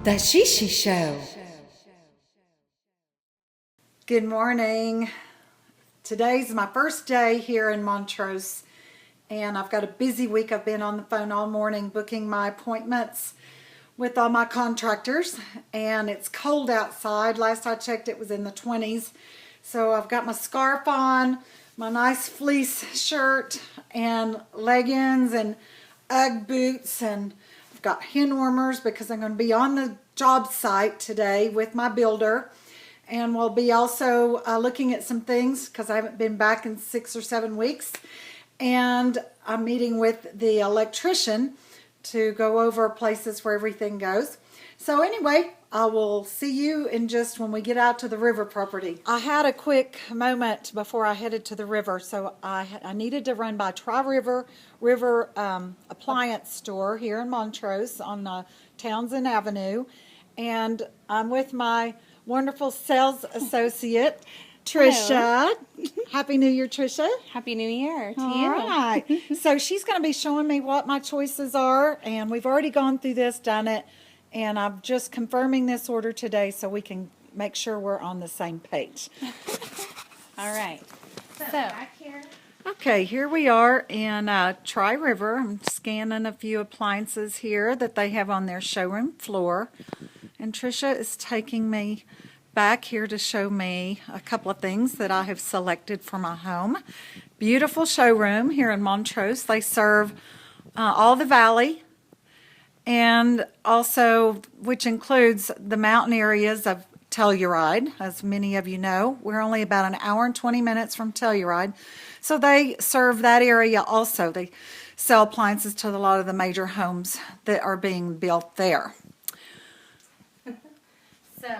The Shishi Show. Good morning. Today's my first day here in Montrose, and I've got a busy week. I've been on the phone all morning booking my appointments with all my contractors, and it's cold outside. Last I checked, it was in the 20s. So I've got my scarf on, my nice fleece shirt, and leggings, and Ugg boots, and I've got hand warmers because I'm going to be on the job site today with my builder. And we'll be also looking at some things because I haven't been back in 6 or 7 weeks. And I'm meeting with the electrician to go over places where everything goes. So anyway, I will see you in just when we get out to the river property. I had a quick moment before I headed to the river, so I needed to run by Tri-River Appliance Store here in Montrose on Townsend Avenue. And I'm with my wonderful sales associate, Trisha. Happy New Year, Trisha. Happy New Year to All you. right. So she's going to be showing me what my choices are, and we've already gone through this, done it, and I'm just confirming this order today so we can make sure we're on the same page. All right. So back here. Okay, here we are in Tri-River. I'm scanning a few appliances here that they have on their showroom floor. And Trisha is taking me back here to show me a couple of things that I have selected for my home. Beautiful showroom here in Montrose. They serve all the valley, and also, which includes the mountain areas of Telluride. As many of you know, we're only about an hour and 20 minutes from Telluride. So they serve that area also. They sell appliances to a lot of the major homes that are being built there. So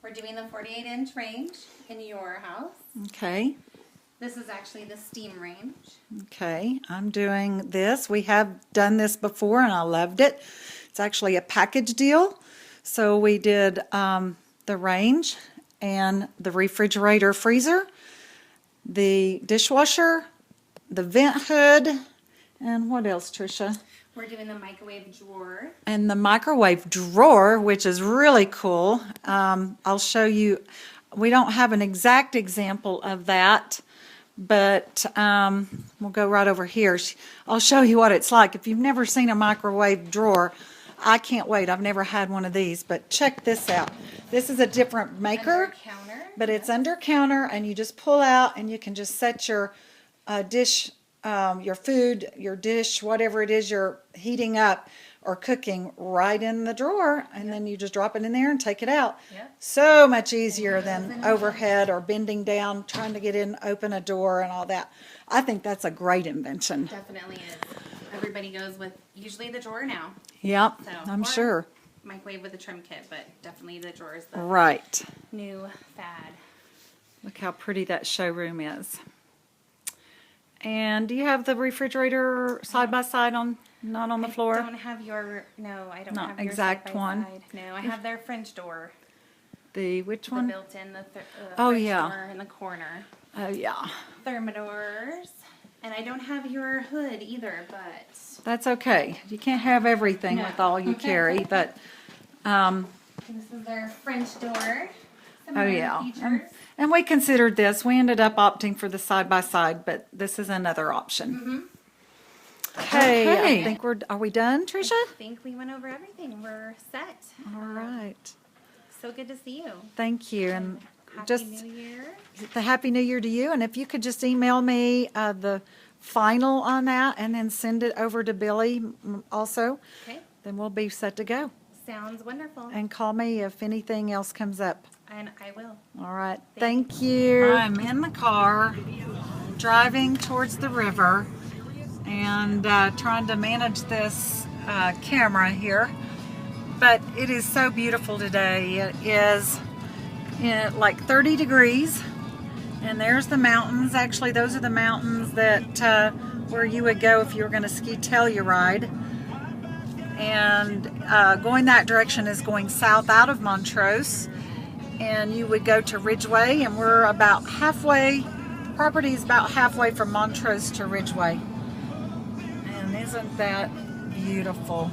we're doing the 48-inch range in your house. Okay. This is actually the steam range. Okay, I'm doing this. We have done this before and I loved it. It's actually a package deal. So we did the range and the refrigerator freezer, the dishwasher, the vent hood, and what else, Trisha? We're doing the microwave drawer. And the microwave drawer, which is really cool. I'll show you. We don't have an exact example of that, but we'll go right over here. I'll show you what it's like. If you've never seen a microwave drawer, I can't wait. I've never had one of these, but check this out. This is a different maker, Under counter. but it's under counter, and you just pull out and you can just set your dish, your food, your dish, whatever it is you're heating up or cooking right in the drawer, and then you just drop it in there and take it out. Yep. So much easier than overhead or bending down, trying to get in, open a door and all that. I think that's a great invention. Definitely is. Everybody goes with usually the drawer now. Yep, So, I'm or sure. Microwave with a trim kit, but definitely the drawer is the Right. new fad. Look how pretty that showroom is. And do you have the refrigerator side by side on, not on the floor? I don't have your, no, I don't Not have your exact side by one. side. No, I have their French door. Which The one? built-in, the Oh, French yeah. door in the corner. Oh, yeah. Thermidors. And I don't have your hood either, but That's okay. You can't have everything No. with all you carry, but, this is their French door. Some oh, other yeah. features. And we considered this. We ended up opting for the side by side, but this is another option. Okay. I think are we done, Trisha? I think we went over everything. We're set. All right. So good to see you. Thank you. And Happy just New Year. the Happy New Year to you. And if you could just email me the final on that and then send it over to Billy also, Okay. then we'll be set to go. Sounds wonderful. And call me if anything else comes up. And I will. All right. Thank you. I'm in the car driving towards the river and trying to manage this camera here. But it is so beautiful today. It is like 30 degrees. And there's the mountains. Actually, those are the mountains that where you would go if you were going to ski Telluride. And going that direction is going south out of Montrose. And you would go to Ridgeway, and we're about halfway. The property is about halfway from Montrose to Ridgeway. And isn't that beautiful?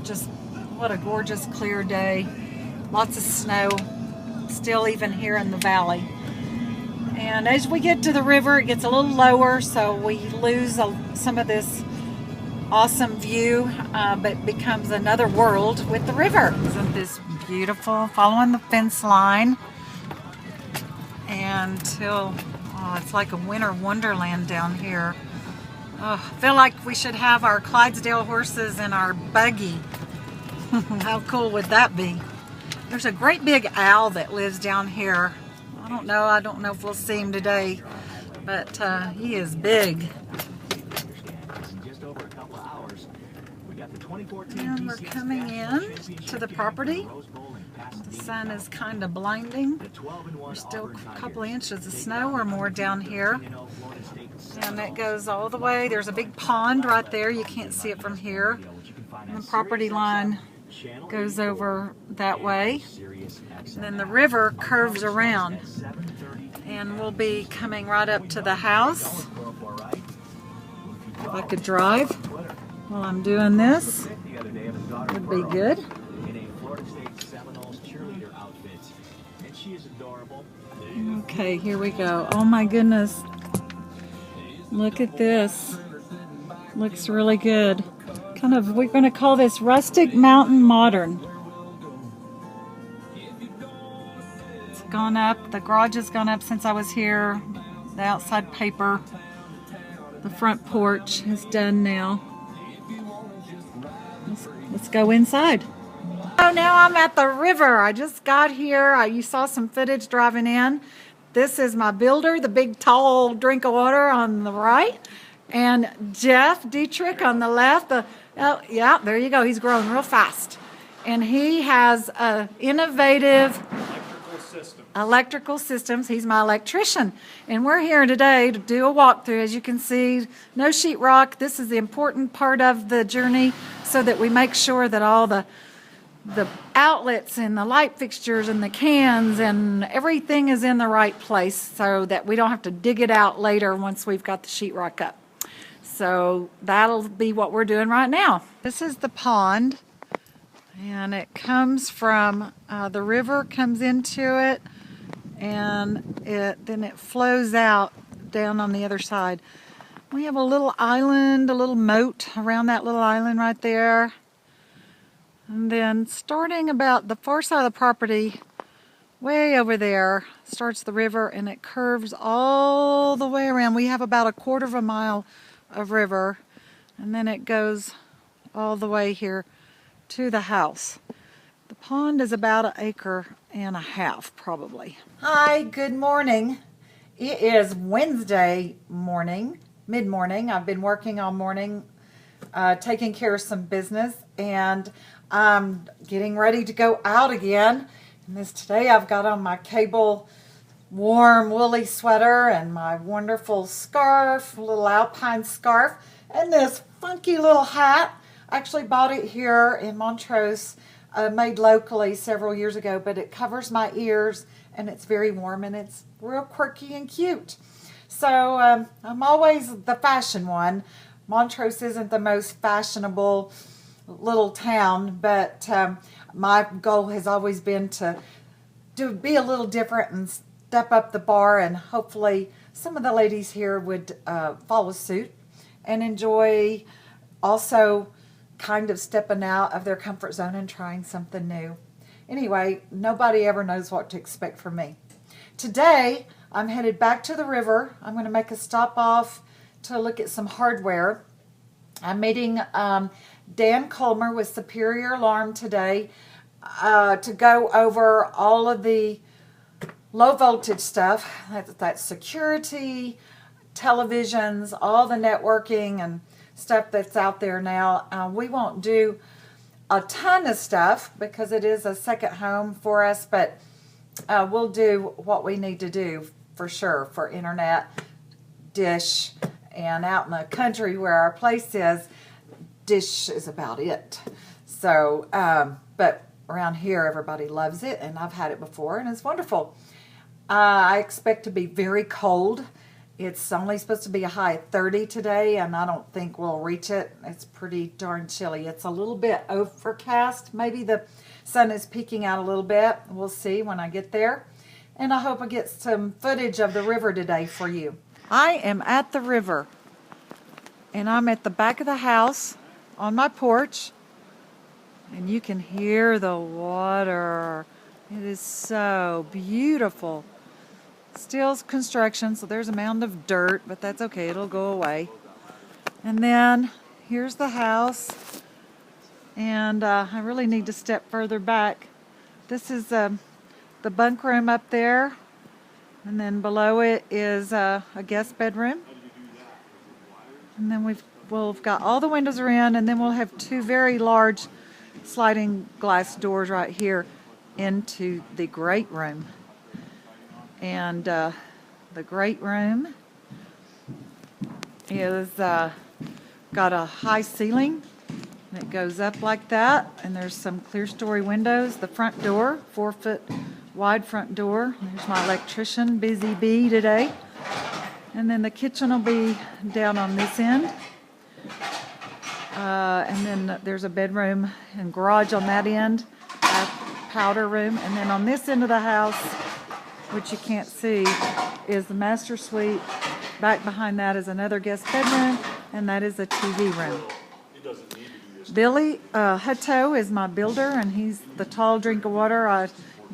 Just What a gorgeous clear day. Lots of snow still even here in the valley. And as we get to the river, it gets a little lower, so we lose some of this awesome view, but becomes another world with the river. Isn't this beautiful? Following the fence line until, oh, it's like a winter wonderland down here. Oh, I feel like we should have our Clydesdale horses in our buggy. How cool would that be? There's a great big owl that lives down here. I don't know if we'll see him today, but he is big. And we're coming in to the property. The sun is kind of blinding. There's still a couple of inches of snow or more down here. And it goes all the way. There's a big pond right there. You can't see it from here. And the property line goes over that way. And then the river curves around. And we'll be coming right up to the house. If I could drive while I'm doing this, would be good. Okay, here we go. Oh my goodness. Look at this. Looks really good. Kind of, we're going to call this rustic mountain modern. It's gone up. The garage has gone up since I was here. The outside paper. The front porch is done now. Let's go inside. So now I'm at the river. I just got here. You saw some footage driving in. This is my builder, the big tall drink of water on the right, and Jeff Dietrich on the left. Oh, yeah, there you go. He's growing real fast. And he has innovative electrical systems. He's my electrician. And we're here today to do a walkthrough. As you can see, no sheetrock. This is the important part of the journey so that we make sure that all the outlets and the light fixtures and the cans and everything is in the right place so that we don't have to dig it out later once we've got the sheetrock up. So that'll be what we're doing right now. This is the pond, and it comes from, the river comes into it, and then it flows out down on the other side. We have a little island, a little moat around that little island right there. And then starting about the far side of the property, way over there, starts the river, and it curves all the way around. We have about a quarter of a mile of river, and then it goes all the way here to the house. The pond is about 1.5 acres probably. Hi, good morning. It is Wednesday morning, mid-morning. I've been working all morning, taking care of some business, and I'm getting ready to go out again. And today I've got on my cable warm woolly sweater and my wonderful scarf, little alpine scarf, and this funky little hat. I actually bought it here in Montrose, made locally several years ago, but it covers my ears and it's very warm and it's real quirky and cute. So I'm always the fashion one. Montrose isn't the most fashionable little town, but my goal has always been to be a little different and step up the bar, and hopefully some of the ladies here would follow suit and enjoy also kind of stepping out of their comfort zone and trying something new. Anyway, nobody ever knows what to expect from me. Today I'm headed back to the river. I'm going to make a stop off to look at some hardware. I'm meeting Dan Colmer with Superior Alarm today to go over all of the low voltage stuff. That's security, televisions, all the networking and stuff that's out there now. We won't do a ton of stuff because it is a second home for us, but we'll do what we need to do for sure for internet, dish, and out in the country where our place is, dish is about it. So, but around here everybody loves it, and I've had it before and it's wonderful. I expect to be very cold It's only supposed to be a high of 30 today, and I don't think we'll reach it. It's pretty darn chilly. It's a little bit overcast. Maybe the sun is peeking out a little bit. We'll see when I get there. And I hope I get some footage of the river today for you. I am at the river, and I'm at the back of the house on my porch, and you can hear the water. It is so beautiful. Still construction, so there's a mound of dirt, but that's okay, it'll go away. And then here's the house, and I really need to step further back. This is the bunk room up there, and then below it is a guest bedroom. And then we've got all the windows are in, and then we'll have two very large sliding glass doors right here into the great room. And the great room is got a high ceiling, and it goes up like that, and there's some clear story windows. The front door, 4-foot wide front door. There's my electrician, Busy Bee today. And then the kitchen will be down on this end. And then there's a bedroom and garage on that end, a powder room. And then on this end of the house, which you can't see, is the master suite. Back behind that is another guest bedroom, and that is a TV room. Billy Hutto is my builder, and he's the tall drink of water I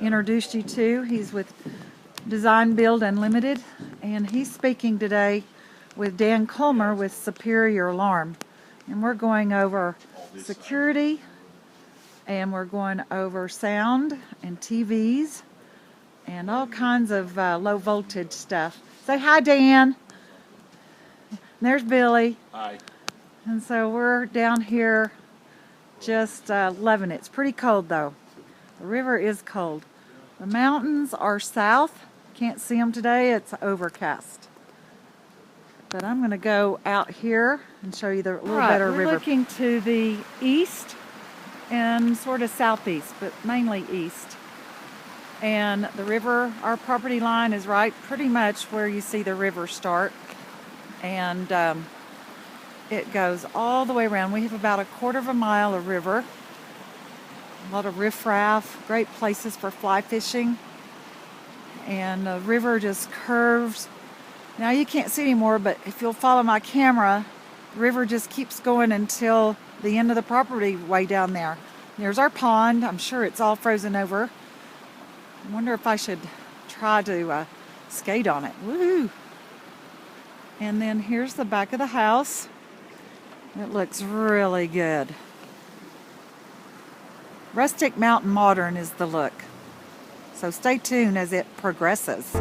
introduced you to. He's with Design Build Unlimited, and he's speaking today with Dan Colmer with Superior Alarm. And we're going over security, and we're going over sound and TVs, and all kinds of low voltage stuff. Say hi, Dan. And there's Billy. Hi. And so we're down here just loving it. It's pretty cold though. The river is cold. The mountains are south. Can't see them today. It's overcast. But I'm going to go out here and show you the little better river. We're looking to the east and sort of southeast, but mainly east. And the river, our property line is right pretty much where you see the river start. And it goes all the way around. We have about 1/4 mile of river. A lot of riffraff, great places for fly fishing. And the river just curves. Now you can't see anymore, but if you'll follow my camera, the river just keeps going until the end of the property way down there. There's our pond. I'm sure it's all frozen over. I wonder if I should try to skate on it. Woohoo! And then here's the back of the house. It looks really good. Rustic Mountain Modern is the look. So stay tuned as it progresses.